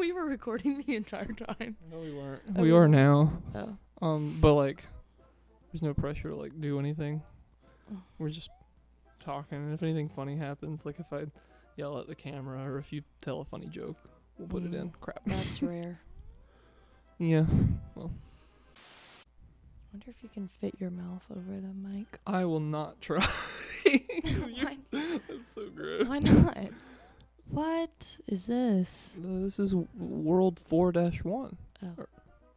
We were recording the entire time. No, we weren't. Oh. We are now. Oh. But like, there's no pressure to like do anything. We're just talking, and if anything funny happens, like if I yell at the camera or if you tell a funny joke, we'll put it in. Crap. That's rare. Yeah. Well, Wonder if you can fit your mouth over the mic. I will not try. Why? That's so gross. Why not? What is this? This is World 4-1. Oh,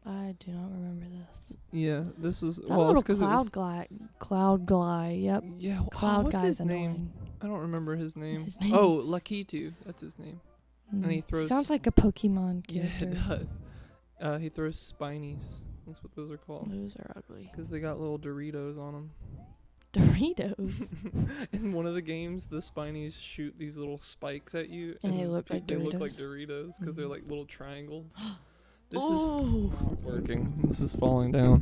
I do not remember this. Yeah, this was That well. little It's 'cause cloud glide. Yep. Yeah, Cloud what's guy's his annoying. name? I don't remember his name. His name Oh, is- Lakitu. That's his name. And he throws. Sounds like a Pokemon Yeah, character. it does. He throws spinies. That's what those are called. Those are ugly. 'Cause they got little Doritos on them. Doritos. In one of the games, the spinies shoot these little spikes at you, And they look like They look like Doritos? Doritos because they're like little triangles. This is Oh. not working. This is falling down.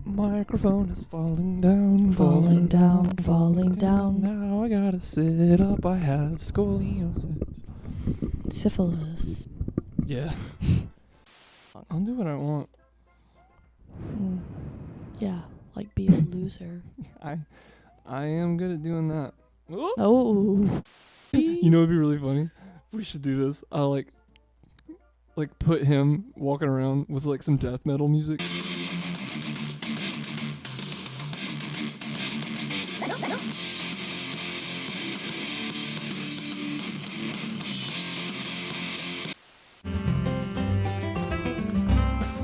Microphone is falling down, Falling down. Now I gotta sit up. I have scoliosis. Syphilis. Yeah. I'll do what I want. Yeah, like be a loser. I am good at doing that. Oh. You know, it'd be really funny. We should do this. I'll like put him walking around with like some death metal music.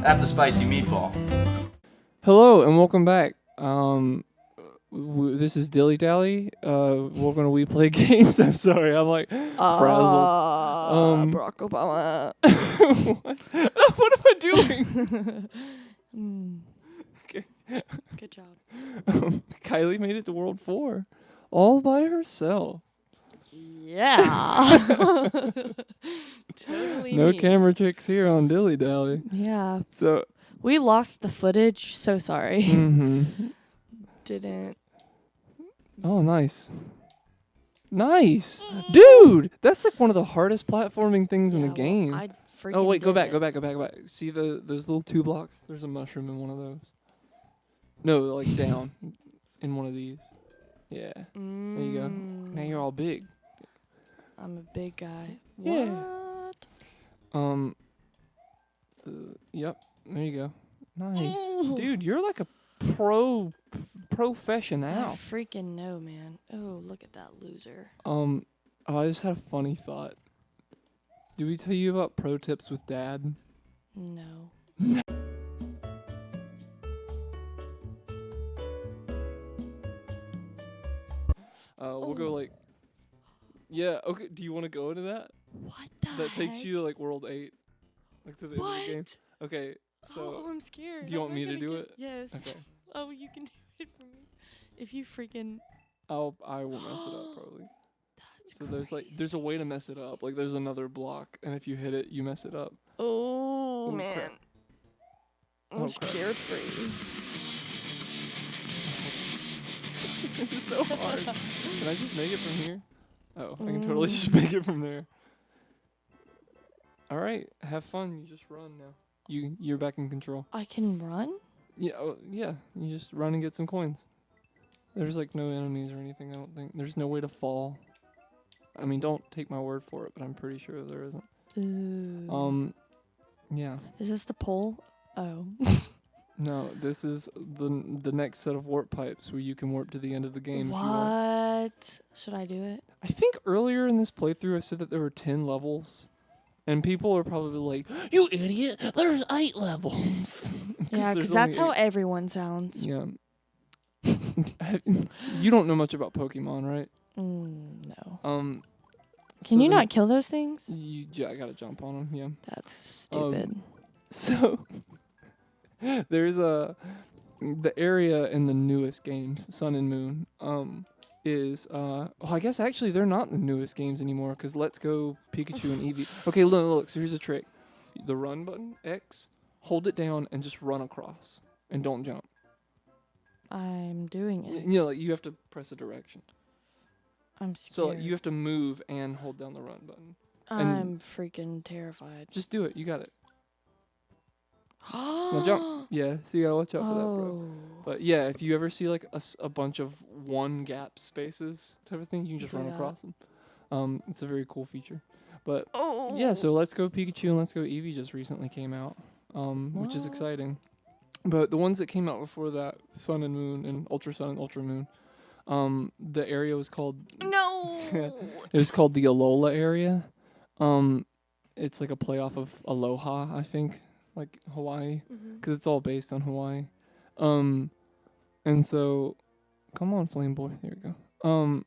That's a spicy meatball. Hello and welcome back. This is DillyDally. Welcome to We Play Games. I'm sorry, I'm like frazzled. Barack Obama. what am I doing? Okay. Good job. Kylie made it to World 4 all by herself. Yeah. Totally. No me. camera tricks here on DillyDally. Yeah. So. We lost the footage. So sorry. Didn't. Oh, nice. Nice. Dude, that's like one of the hardest platforming things in the game. I freaking Oh, wait, go did back. it. See those little 2 blocks? There's a mushroom in one of those. No, like down in one of these. Yeah. There you go. Now you're all big. I'm a big guy. Yeah. What? Yep. There you go. Nice. Ooh. Dude, you're like a professional. I freaking know, man. Oh, look at that loser. I just had a funny thought. Did we tell you about pro tips with Dad? No. We'll go like. Yeah. Okay. Do you want to go into that? What the That takes heck? you to like World 8, like to the end of the game. Okay. So. Oh, I'm scared. do you want How am I me to gonna do get- it? Yes. Okay. Oh, you can do it for me. If you freaking. I will mess it up probably. That's So there's a way to mess it up. Like there's another block, and if you hit it, you mess it up. Oh, Oh, man. crap. I'm Oh, crap. scared for you. It's so hard. Can I just make it from here? Oh, I can totally just make it from there. All right, have fun. You just run now. You're back in control. I can run? Yeah, yeah. You just run and get some coins. There's like no enemies or anything. I don't think there's no way to fall. I mean, don't take my word for it, but I'm pretty sure there isn't. Ooh. Yeah. Is this the pole? Oh. No, this is the next set of warp pipes where you can warp to the end of the game. If you want. What? Should I do it? I think earlier in this playthrough I said that there were 10 levels. And people are probably like, "You idiot! There's 8 levels." Yeah, because that's how everyone sounds. Yeah. You don't know much about Pokemon, right? No. so Can you not kill those things? I gotta jump on them. Yeah. That's stupid. So there's the area in the newest games, Sun and Moon, is well, I guess actually they're not the newest games anymore because Let's Go Pikachu and Eevee. Okay, look. So here's a trick: the run button, X, hold it down and just run across, and don't jump. I'm doing it. You know, like you have to press a direction. I'm scared. So like, you have to move and hold down the run button. I'm freaking terrified. Just do it. You got it. Now jump. Yeah, so you gotta watch out for that, bro. But yeah, if you ever see like a bunch of one gap spaces type of thing, you can just run across them. It's a very cool feature. But yeah, so Let's Go Pikachu and Let's Go Eevee just recently came out, which is exciting. But the ones that came out before that, Sun and Moon and Ultra Sun and Ultra Moon, the area was called it was called the Alola area. It's like a play off of Aloha, I think, like Hawaii, because it's all based on Hawaii. And so, come on, Flame Boy, there we go.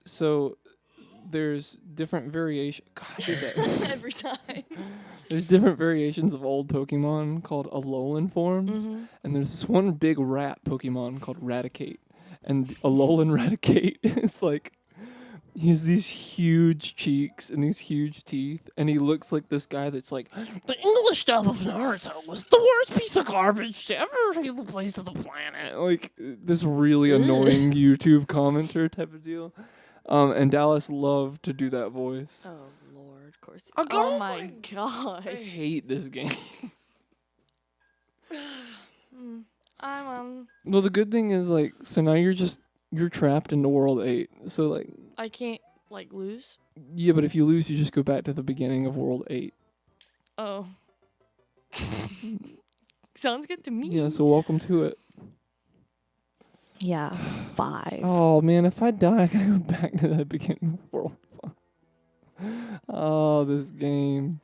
So there's different variations. Every time. There's different variations of old Pokemon called Alolan forms, and there's this one big rat Pokemon called Raticate, and Alolan Raticate is like, he has these huge cheeks and these huge teeth, and he looks like this guy that's like, the English dub of Naruto was the worst piece of garbage to ever leave the place of the planet. Like, this really annoying YouTube commenter type of deal. And Dallas loved to do that voice. Oh, Lord, of course. Oh, my gosh. I hate this game. I'm on. Well, the good thing is, like, so now you're trapped into World 8. So, like, I can't, like, lose? yeah, but if you lose, you just go back to the beginning of World 8. Oh. Sounds good to me. Yeah, so welcome to it. Yeah, 5. Oh, man, if I die, I gotta go back to that beginning of World 5. Oh, this game.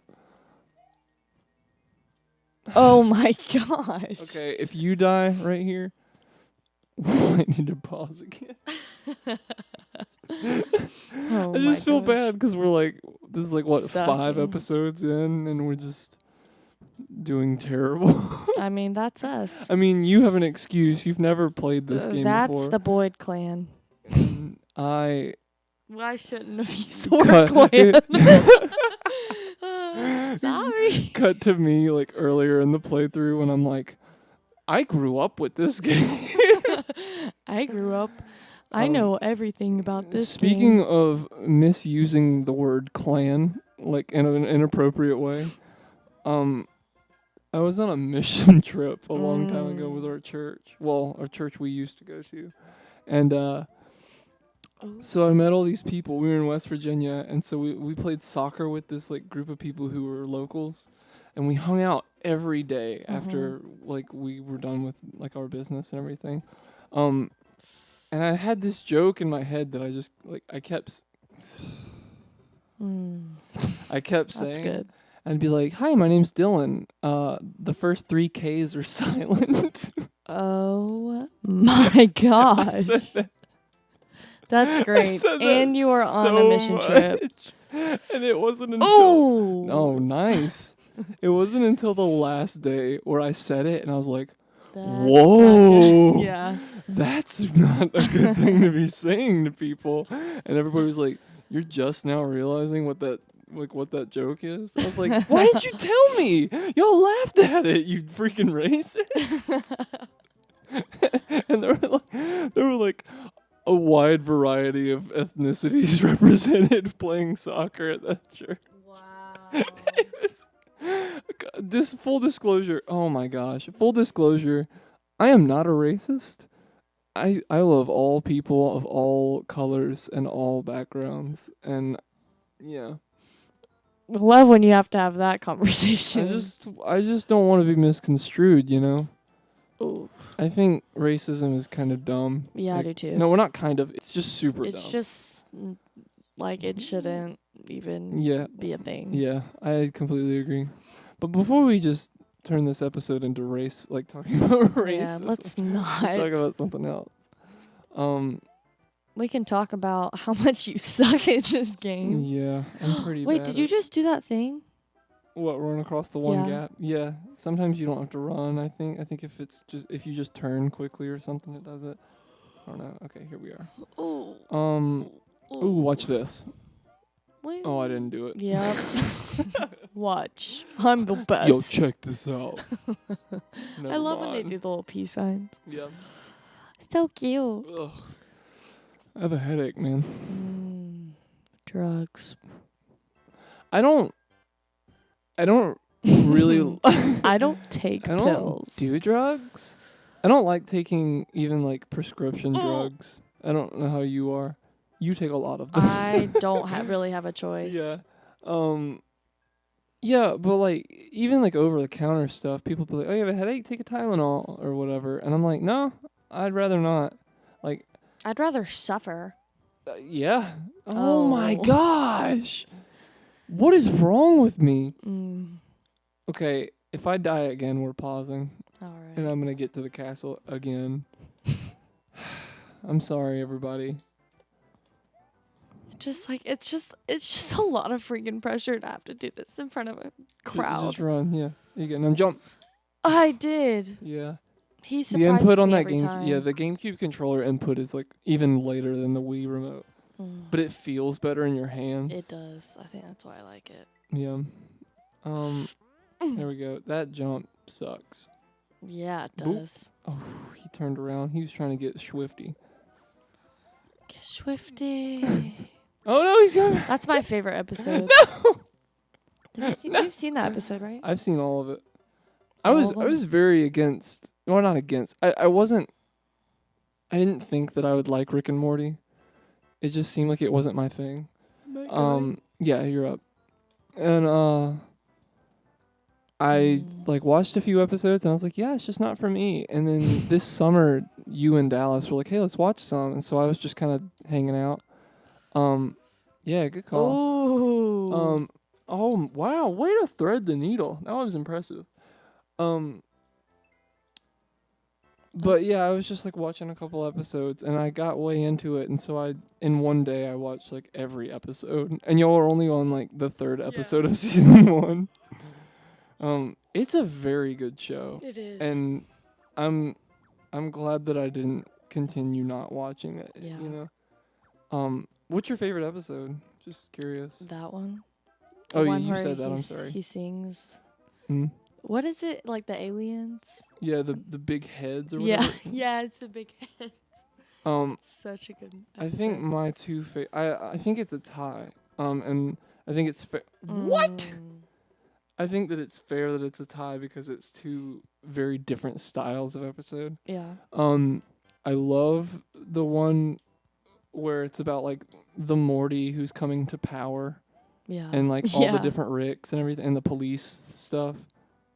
Oh, my gosh. Okay, if you die right here, we might need to pause again. I just feel bad because we're like, this is like, what, 5 episodes in, and we're just doing terrible. I mean, that's us. I mean, you have an excuse. You've never played this game that's before. That's the Boyd clan. I shouldn't have used the word clan. Sorry. Cut to me like earlier in the playthrough when I'm like, I grew up with this game. I grew up. I know everything about this Speaking game. of misusing the word clan, like in an inappropriate way, I was on a mission trip a long time ago with our church. Well, our church we used to go to. And so I met all these people. We were in West Virginia, and so we played soccer with this like group of people who were locals, and we hung out every day after like we were done with like our business and everything. And I had this joke in my head that I just like I kept saying. That's good. I'd be like, "Hi, my name's Dylan. The first 3 Ks are silent." Oh my gosh. That's great. And you were on a mission trip. And it wasn't until Oh, nice. It wasn't until the last day where I said it and I was like, that's whoa. Yeah. That's not a good thing to be saying to people. And everybody was like, you're just now realizing what that joke is? I was like, why didn't you tell me? Y'all laughed at it, you freaking racists. And there were like a wide variety of ethnicities represented playing soccer at that church. Wow. This full disclosure. Oh my gosh. Full disclosure. I am not a racist. I love all people of all colors and all backgrounds. And yeah. Love when you have to have that conversation. I just don't want to be misconstrued, you know? Ooh. I think racism is kind of dumb. Yeah, like, I do too. No, we're not kind of. It's just super dumb. It's just like it shouldn't even be a thing. Yeah, I completely agree. But before we just turn this episode into race, like talking about racism. Yeah, let's not. Let's talk about something else. We can talk about how much you suck at this game. Yeah, I'm pretty bad. Wait, did you just do that thing? What, run across the one gap? Yeah. Sometimes you don't have to run, I think. I think if you just turn quickly or something, it does it. I don't know. Okay, here we are. Ooh, watch this. Wait. Oh, I didn't do it. Yep. Watch. I'm the best. Yo, check this out. I love when they do the little peace signs. Yeah. So cute. Ugh. I have a headache, man. Drugs. I don't really. I don't take pills. Do drugs. I don't like taking even like prescription drugs. I don't know how you are. You take a lot of them. I don't really have a choice. Yeah. Yeah, but like even like over the counter stuff, people be like, "Oh, you have a headache? Take a Tylenol or whatever." And I'm like, "No, I'd rather not." Like, I'd rather suffer. Yeah. Oh my gosh. What is wrong with me? Okay, if I die again, we're pausing. All right. And I'm going to get to the castle again. I'm sorry, everybody. It's just a lot of freaking pressure to have to do this in front of a crowd. Just run, yeah. You get them jump. I did. Yeah. He surprises the input on me that every time. Yeah, the GameCube controller input is like even later than the Wii remote. But it feels better in your hands. It does. I think that's why I like it. Yeah. There we go. That jump sucks. Yeah, it does. Boop. Oh, he turned around. He was trying to get Swifty. Get Swifty. Oh no, he's coming. That's my favorite episode. No. You've seen that episode, right? I've seen all of it. I was very against. Well, not against. I didn't think that I would like Rick and Morty. It just seemed like it wasn't my thing. Yeah, you're up. And I like watched a few episodes and I was like, yeah, it's just not for me. And then this summer, you and Dallas were like, hey, let's watch some. And so I was just kind of hanging out. Yeah, good call. Ooh. Oh wow, way to thread the needle. That was impressive. But yeah, I was just like watching a couple episodes and I got way into it, and so in one day I watched like every episode, and y'all are only on like the third episode of season 1. It's a very good show. It is. And I'm glad that I didn't continue not watching it. Yeah. You know? What's your favorite episode? Just curious. That one. Oh, you said that. I'm sorry. He sings. Mm. What is it? Like the aliens? Yeah, the big heads or whatever. Yeah, it's the big heads. It's such a good episode. I think my two I think it's a tie. And I think it's fair. What? I think that it's fair that it's a tie because it's two very different styles of episode. Yeah. I love the one where it's about like the Morty who's coming to power. Yeah. And like all the different Ricks and everything and the police stuff.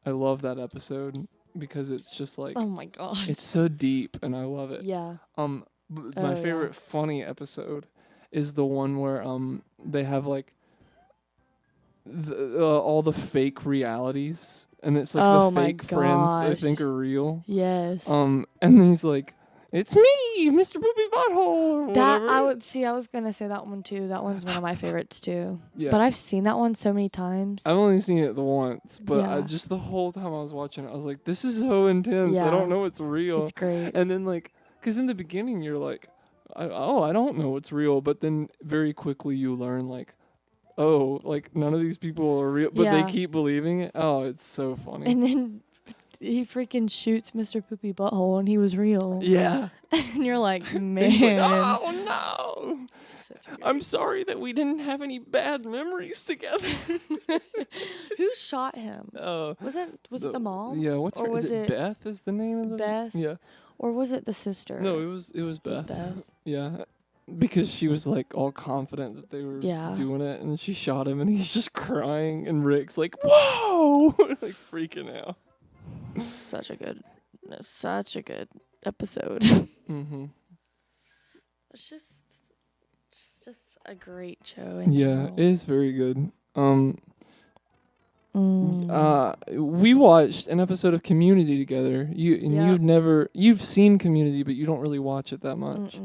I love that episode because it's just like, oh my gosh, it's so deep and I love it. Yeah. My favorite funny episode is the one where they have like all the fake realities, and it's like the fake friends they think are real. Yes. And he's like, it's me, Mr. Poopy Butthole, or whatever. I was gonna say that one too. That one's one of my favorites too. Yeah. But I've seen that one so many times. I've only seen it the once, but just the whole time I was watching it, I was like, this is so intense. I don't know what's real. It's great. And then like, because in the beginning you're like, I don't know what's real, but then very quickly you learn like, oh, like none of these people are real, but they keep believing it. Oh, it's so funny. And then he freaking shoots Mr. Poopy Butthole, and he was real. Yeah. And you're like, man. Like, oh no. I'm sorry that we didn't have any bad memories together. Who shot him? Was it the mom? Yeah, or is it Beth is the name of the Beth? Yeah. Or was it the sister? No, it was Beth. It was Beth. Yeah. Because she was like all confident that they were doing it, and she shot him and he's just crying and Rick's like, whoa, like freaking out. Such a good episode. Mm-hmm. It's just a great show. It is very good. We watched an episode of Community together. You've seen Community, but you don't really watch it that much.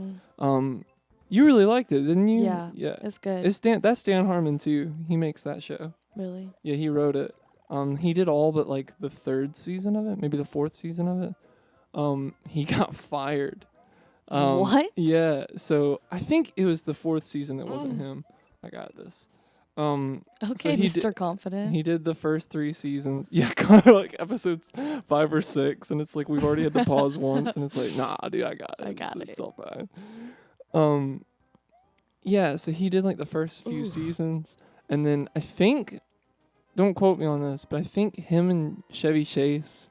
You really liked it, didn't you? Yeah. It's good. That's Dan Harmon too. He makes that show. Really? Yeah, he wrote it. He did all but like the 3rd season of it, maybe the 4th season of it. He got fired. What? Yeah, so I think it was the 4th season that wasn't him. I got this. Okay, so Mr. Confident. He did the first 3 seasons. Yeah, kind of like episodes 5 or 6, and it's like we've already had to pause once, and it's like, nah, dude, I got it. It's all fine. Yeah, so he did like the first few seasons, And then I think, don't quote me on this, but I think him and Chevy Chase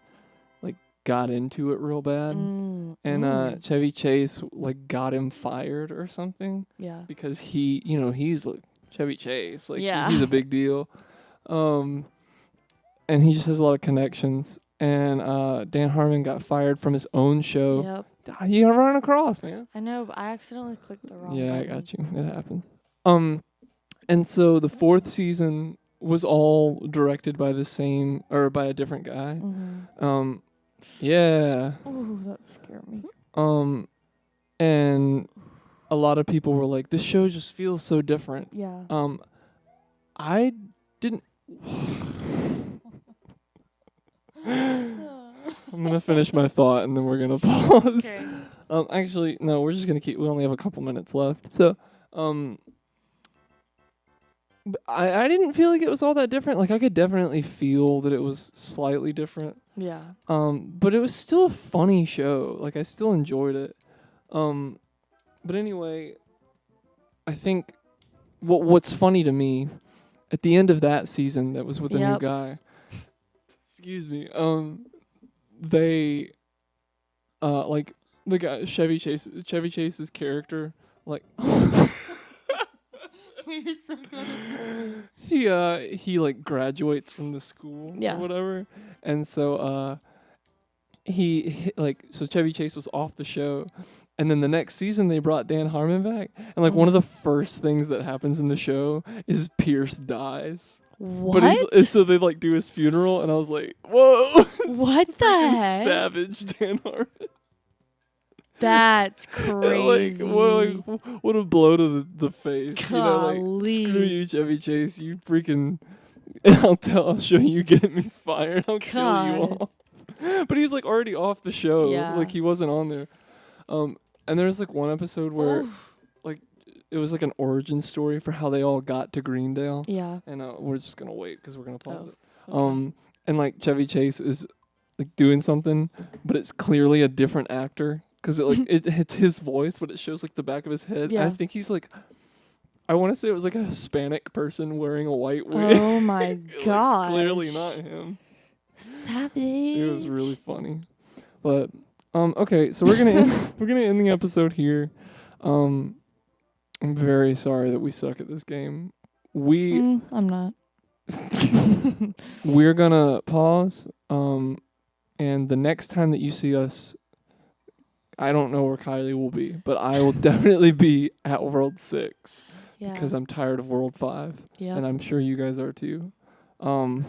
like got into it real bad. And Chevy Chase like got him fired or something. Yeah. Because he's like Chevy Chase. Like Yeah. he's a big deal. And he just has a lot of connections. And Dan Harmon got fired from his own show. Yep. You gotta run across, man. I know, but I accidentally clicked the wrong Yeah, button. I got you. It happens. And so the 4th season was all directed by by a different guy. Mm-hmm. Yeah. Oh, that scared me. And a lot of people were like, this show just feels so different. Yeah. I didn't. I'm gonna finish my thought and then we're gonna pause. Okay. Actually, no, we're just gonna keep. We only have a couple minutes left, so I didn't feel like it was all that different. Like I could definitely feel that it was slightly different. Yeah. But it was still a funny show. Like I still enjoyed it. But anyway, I think what's funny to me at the end of that season that was with a new guy. Excuse me. They like the guy Chevy Chase's character like You're so good. he like graduates from the school or whatever. And so so Chevy Chase was off the show, and then the next season they brought Dan Harmon back, and like one of the first things that happens in the show is Pierce dies. What? But so they like do his funeral, and I was like, whoa. What the heck? Savage Dan Harmon. That's crazy. What a blow to the face. Golly. You know, like, screw you, Chevy Chase. You freaking. I'll show you getting me fired. I'll kill you all. But he's like already off the show. Yeah. Like he wasn't on there. And there's like one episode where like it was like an origin story for how they all got to Greendale. Yeah. And we're just gonna wait because we're gonna pause it. Okay. And like Chevy Chase is like doing something, but it's clearly a different actor because it like it's his voice, but it shows like the back of his head. Yeah. I think he's like. I want to say it was like a Hispanic person wearing a white wig. Oh my god! Clearly not him. Savage. It was really funny, but okay. So we're gonna end the episode here. I'm very sorry that we suck at this game. I'm not. We're gonna pause. And the next time that you see us, I don't know where Kylie will be, but I will definitely be at World 6. Yeah. Because I'm tired of World 5. Yeah. And I'm sure you guys are too. All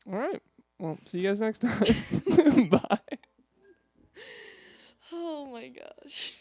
right. Well, see you guys next time. Bye. Oh my gosh.